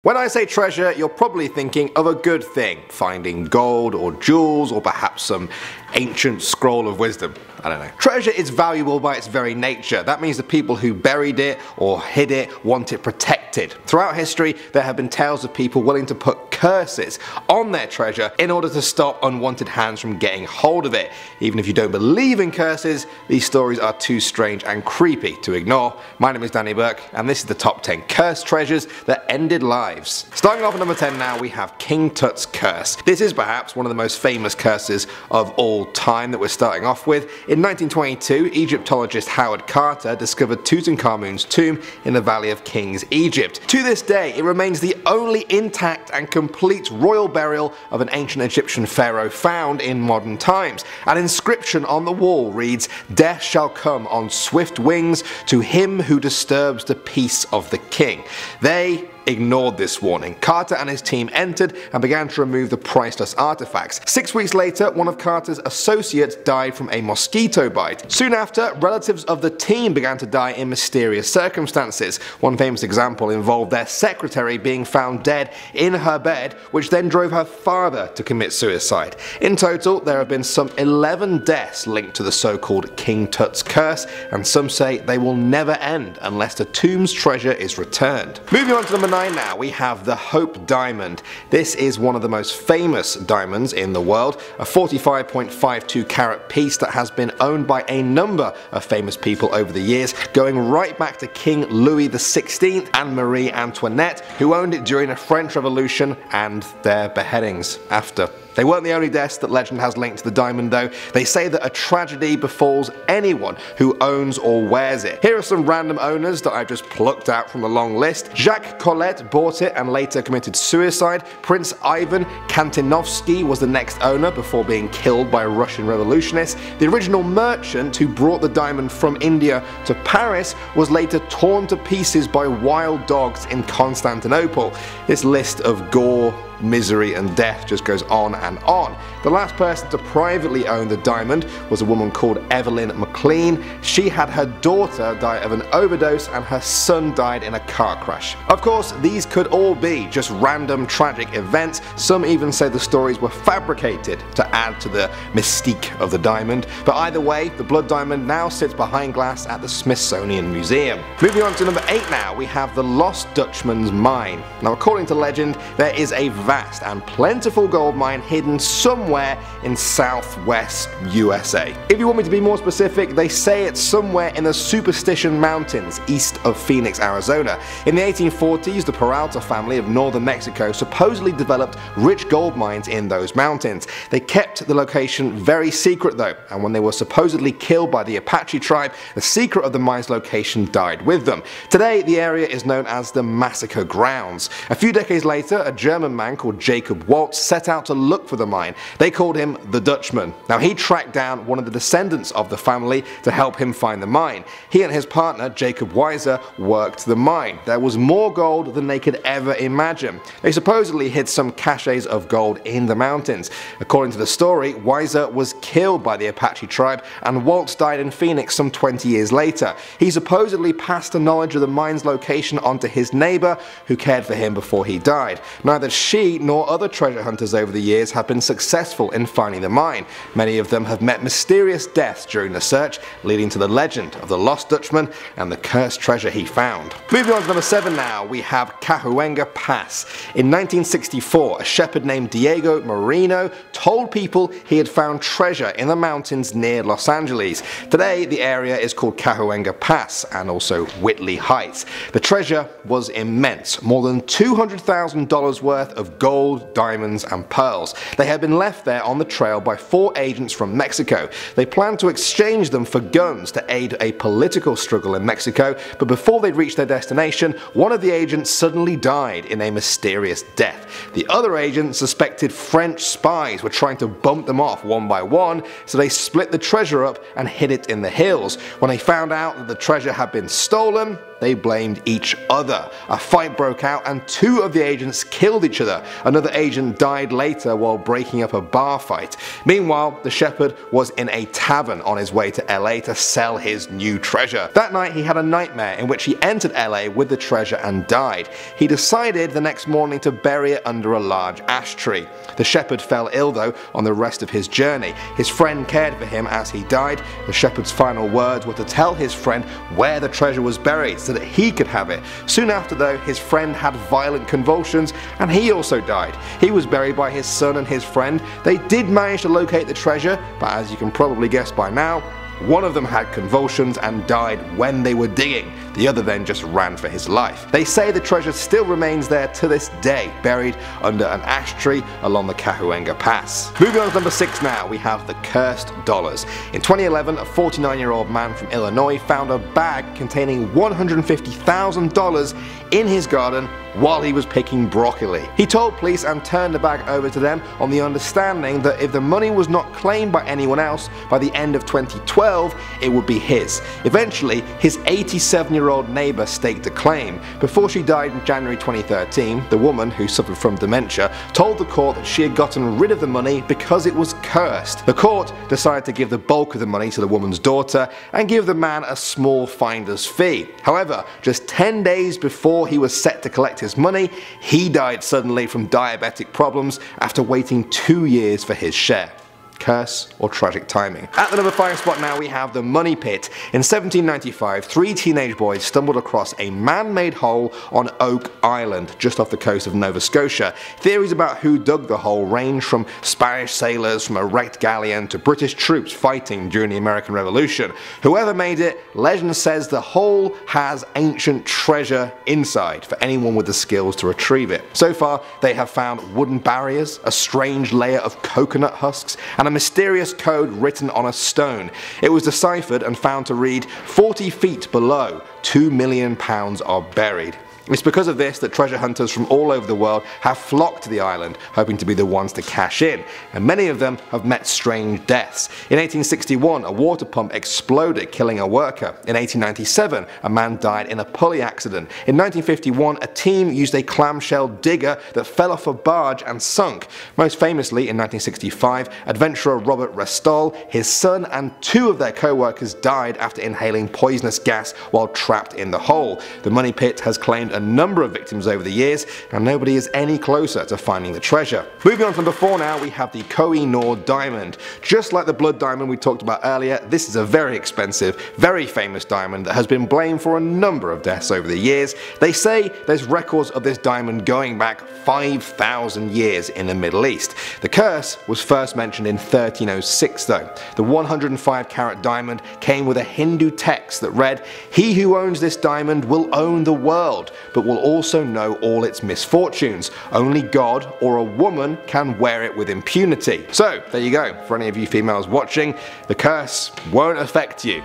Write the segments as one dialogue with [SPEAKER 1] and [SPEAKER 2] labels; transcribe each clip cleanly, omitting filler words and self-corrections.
[SPEAKER 1] When I say treasure, you're probably thinking of a good thing, finding gold or jewels or perhaps some ancient scroll of wisdom. I don't know. Treasure is valuable by its very nature. That means the people who buried it or hid it want it protected. Throughout history, there have been tales of people willing to put curses on their treasure in order to stop unwanted hands from getting hold of it. Even if you don't believe in curses, these stories are too strange and creepy to ignore. My name is Danny Burke, and this is the top 10 cursed treasures that ended lives. Starting off at number 10 now, we have King Tut's curse. This is perhaps one of the most famous curses of all time that we're starting off with. In 1922, Egyptologist Howard Carter discovered Tutankhamun's tomb in the Valley of Kings, Egypt. To this day, it remains the only intact and complete royal burial of an ancient Egyptian pharaoh found in modern times. An inscription on the wall reads, "Death shall come on swift wings to him who disturbs the peace of the king." They ignored this warning. Carter and his team entered and began to remove the priceless artifacts. 6 weeks later, one of Carter's associates died from a mosquito bite. Soon after, relatives of the team began to die in mysterious circumstances. One famous example involved their secretary being found dead in her bed, which then drove her father to commit suicide. In total, there have been some 11 deaths linked to the so-called King Tut's curse, and some say they will never end unless the tomb's treasure is returned. Moving on to number 9 now, we have the Hope Diamond. This is one of the most famous diamonds in the world, a 45.52 carat piece that has been owned by a number of famous people over the years, going right back to King Louis XVI and Marie Antoinette, who owned it during the French Revolution and their beheadings after. They weren't the only deaths that legend has linked to the diamond though. They say that a tragedy befalls anyone who owns or wears it. Here are some random owners that I've just plucked out from the long list. Jacques Collet bought it and later committed suicide. Prince Ivan Kantinovsky was the next owner before being killed by Russian revolutionists. The original merchant who brought the diamond from India to Paris was later torn to pieces by wild dogs in Constantinople. This list of gore, misery and death just goes on and on. The last person to privately own the diamond was a woman called Evelyn McLean. She had her daughter die of an overdose and her son died in a car crash. Of course, these could all be just random tragic events. Some even say the stories were fabricated to add to the mystique of the diamond. But either way, the blood diamond now sits behind glass at the Smithsonian Museum. Moving on to number 8 now, we have the Lost Dutchman's Mine. Now according to legend, there is a vast and plentiful gold mine hidden somewhere in southwest USA. If you want me to be more specific, they say it's somewhere in the Superstition Mountains east of Phoenix, Arizona. In the 1840s, the Peralta family of northern Mexico supposedly developed rich gold mines in those mountains. They kept the location very secret though, and when they were supposedly killed by the Apache tribe, the secret of the mine's location died with them. Today, the area is known as the Massacre Grounds. A few decades later, a German man called Jacob Waltz set out to look for the mine. They called him the Dutchman. Now he tracked down one of the descendants of the family to help him find the mine. He and his partner Jacob Weiser worked the mine. There was more gold than they could ever imagine. They supposedly hid some caches of gold in the mountains. According to the story, Weiser was killed by the Apache tribe and Waltz died in Phoenix some 20 years later. He supposedly passed the knowledge of the mine's location onto his neighbor who cared for him before he died. Neither she nor other treasure hunters over the years have been successful in finding the mine. Many of them have met mysterious deaths during the search, leading to the legend of the Lost Dutchman and the cursed treasure he found. Moving on to number 7 now, we have CAHUENGA Pass. In 1964, a shepherd named Diego Marino told people he had found treasure in the mountains near Los Angeles. Today, the area is called CAHUENGA Pass and also Whitley Heights. The treasure was immense, more than $200,000 worth of gold, diamonds and pearls. They had been left there on the trail by 4 agents from Mexico. They planned to exchange them for guns to aid a political struggle in Mexico, but before they'd reached their destination, one of the agents suddenly died in a mysterious death. The other agent suspected French spies were trying to bump them off one by one, so they split the treasure up and hid it in the hills. When they found out that the treasure had been stolen, they blamed each other. A fight broke out and 2 of the agents killed each other. Another agent died later while breaking up a bar fight. Meanwhile, the shepherd was in a tavern on his way to LA to sell his new treasure. That night he had a nightmare in which he entered LA with the treasure and died. He decided the next morning to bury it under a large ash tree. The shepherd fell ill though on the rest of his journey. His friend cared for him as he died. The shepherd's final words were to tell his friend where the treasure was buried so that he could have it. Soon after though, his friend had violent convulsions and he also died. He was buried by his son and his friend. They did manage to locate the treasure, but as you can probably guess by now, one of them had convulsions and died when they were digging. The other then just ran for his life. They say the treasure still remains there to this day, buried under an ash tree along the CAHUENGA Pass. Moving on to number 6 now, we have the cursed dollars. In 2011, a 49-year-old man from Illinois found a bag containing $150,000 in his garden while he was picking broccoli. He told police and turned the bag over to them on the understanding that if the money was not claimed by anyone else by the end of 2012, it would be his. Eventually, his 87-year-old neighbor staked a claim. Before she died in January 2013, the woman, who suffered from dementia, told the court that she had gotten rid of the money because it was cursed. The court decided to give the bulk of the money to the woman's daughter and give the man a small finder's fee. However, just 10 days before he was set to collect his money, he died suddenly from diabetic problems after waiting 2 years for his share. Curse or tragic timing. At the number 5 spot now we have the money pit. In 1795, 3 teenage boys stumbled across a man-made hole on Oak Island, just off the coast of Nova Scotia. Theories about who dug the hole range from Spanish sailors from a wrecked galleon to British troops fighting during the American Revolution. Whoever made it, legend says the hole has ancient treasure inside for anyone with the skills to retrieve it. So far, they have found wooden barriers, a strange layer of coconut husks, and a mysterious code written on a stone. It was deciphered and found to read 40 feet below, £2 million are buried. It's because of this that treasure hunters from all over the world have flocked to the island, hoping to be the ones to cash in, and many of them have met strange deaths. In 1861, a water pump exploded, killing a worker. In 1897, a man died in a pulley accident. In 1951, a team used a clamshell digger that fell off a barge and sunk. Most famously, in 1965, adventurer Robert Restall, his son and 2 of their co-workers died after inhaling poisonous gas while trapped in the hole. The money pit has claimed a number of victims over the years, and nobody is any closer to finding the treasure. Moving on to number 4 now, we have the KOHINOOR diamond. Just like the blood diamond we talked about earlier, this is a very expensive, very famous diamond that has been blamed for a number of deaths over the years. They say there's records of this diamond going back 5,000 years in the Middle East. The curse was first mentioned in 1306 though. The 105 carat diamond came with a Hindu text that read, "He who owns this diamond will own the world, but will also know all its misfortunes. Only God or a woman can wear it with impunity." So there you go, for any of you females watching, the curse won't affect you.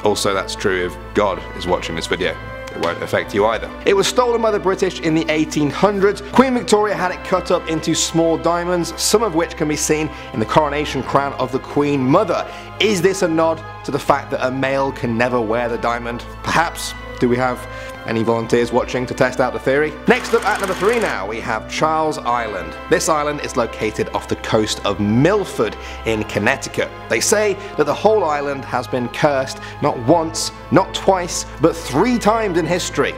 [SPEAKER 1] Also, that's true if God is watching this video. It won't affect you either. It was stolen by the British in the 1800s. Queen Victoria had it cut up into small diamonds, some of which can be seen in the coronation crown of the Queen Mother. Is this a nod to the fact that a male can never wear the diamond? Perhaps. Do we have any volunteers watching to test out the theory? Next up at number 3 now, we have Charles Island. This island is located off the coast of Milford in Connecticut. They say that the whole island has been cursed not once, not twice, but 3 times in history.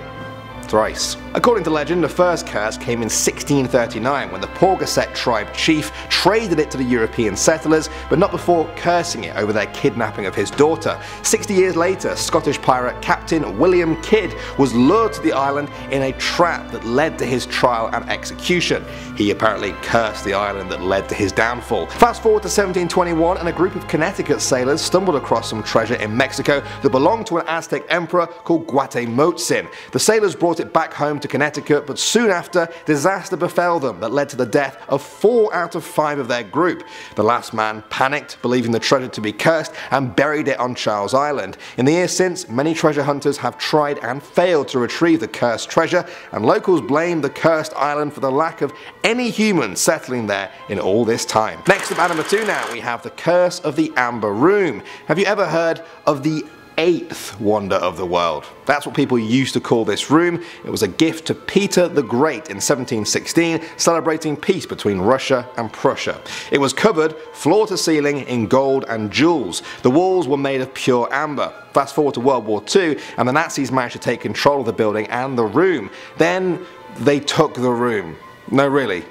[SPEAKER 1] Thrice. According to legend, the first curse came in 1639 when the Paugussett tribe chief traded it to the European settlers, but not before cursing it over their kidnapping of his daughter. 60 years later, Scottish pirate Captain William Kidd was lured to the island in a trap that led to his trial and execution. He apparently cursed the island that led to his downfall. Fast forward to 1721 and a group of Connecticut sailors stumbled across some treasure in Mexico that belonged to an Aztec emperor called Guatemotzin. The sailors brought it back home to Connecticut, but soon after, disaster befell them that led to the death of 4 out of 5 of their group. The last man panicked, believing the treasure to be cursed, and buried it on Charles Island. In the years since, many treasure hunters have tried and failed to retrieve the cursed treasure, and locals blame the cursed island for the lack of any humans settling there in all this time. Next up at number 2 now, we have the curse of the Amber Room. Have you ever heard of the 8th wonder of the world. That's what people used to call this room. It was a gift to Peter the Great in 1716, celebrating peace between Russia and Prussia. It was covered floor to ceiling in gold and jewels. The walls were made of pure amber. Fast forward to World War II, and the Nazis managed to take control of the building and the room. Then they took the room. No, really.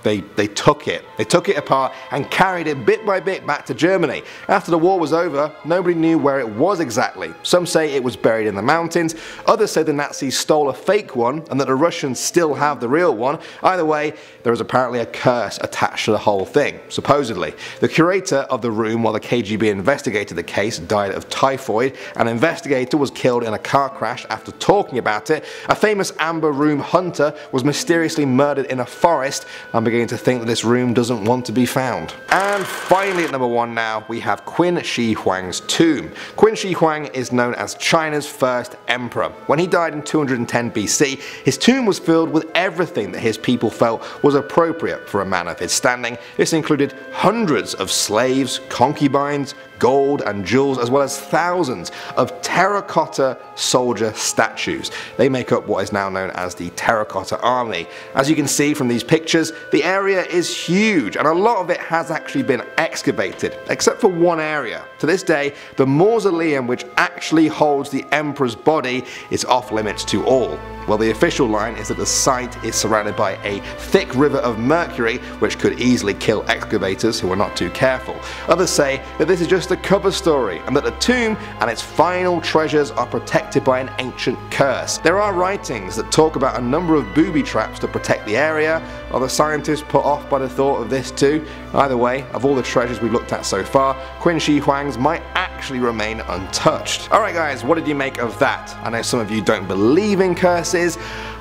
[SPEAKER 1] They took it. They took it apart and carried it bit by bit back to Germany. After the war was over, nobody knew where it was exactly. Some say it was buried in the mountains, others say the Nazis stole a fake one and that the Russians still have the real one. Either way, there is apparently a curse attached to the whole thing, supposedly. The curator of the room while the KGB investigated the case died of typhoid. An investigator was killed in a car crash after talking about it. A famous amber room hunter was mysteriously murdered in a forest. I'm beginning to think that this room doesn't want to be found. And finally at number 1 now, we have Qin Shi Huang's tomb. Qin Shi Huang is known as China's first emperor. When he died in 210 BC, his tomb was filled with everything that his people felt was appropriate for a man of his standing. This included hundreds of slaves, concubines, gold and jewels, as well as thousands of terracotta soldier statues. They make up what is now known as the Terracotta Army. As you can see from these pictures, the area is huge and a lot of it has actually been excavated, except for one area. To this day, the mausoleum which actually holds the emperor's body is off limits to all. Well, the official line is that the site is surrounded by a thick river of mercury which could easily kill excavators who are not too careful. Others say that this is just a cover story and that the tomb and its final treasures are protected by an ancient curse. There are writings that talk about a number of booby traps to protect the area. Are the scientists put off by the thought of this too? Either way, of all the treasures we've looked at so far, Qin Shi Huang's might actually remain untouched. Alright guys, what did you make of that? I know some of you don't believe in curses.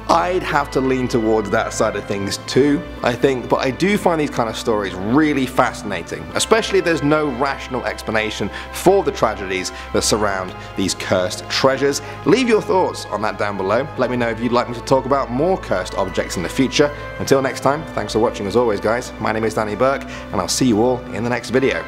[SPEAKER 1] I'd have to lean towards that side of things too, I think, but I do find these kind of stories really fascinating, especially if there's no rational explanation for the tragedies that surround these cursed treasures. Leave your thoughts on that down below. Let me know if you'd like me to talk about more cursed objects in the future. Until next time, thanks for watching as always guys. My name is Danny Burke and I'll see you all in the next video.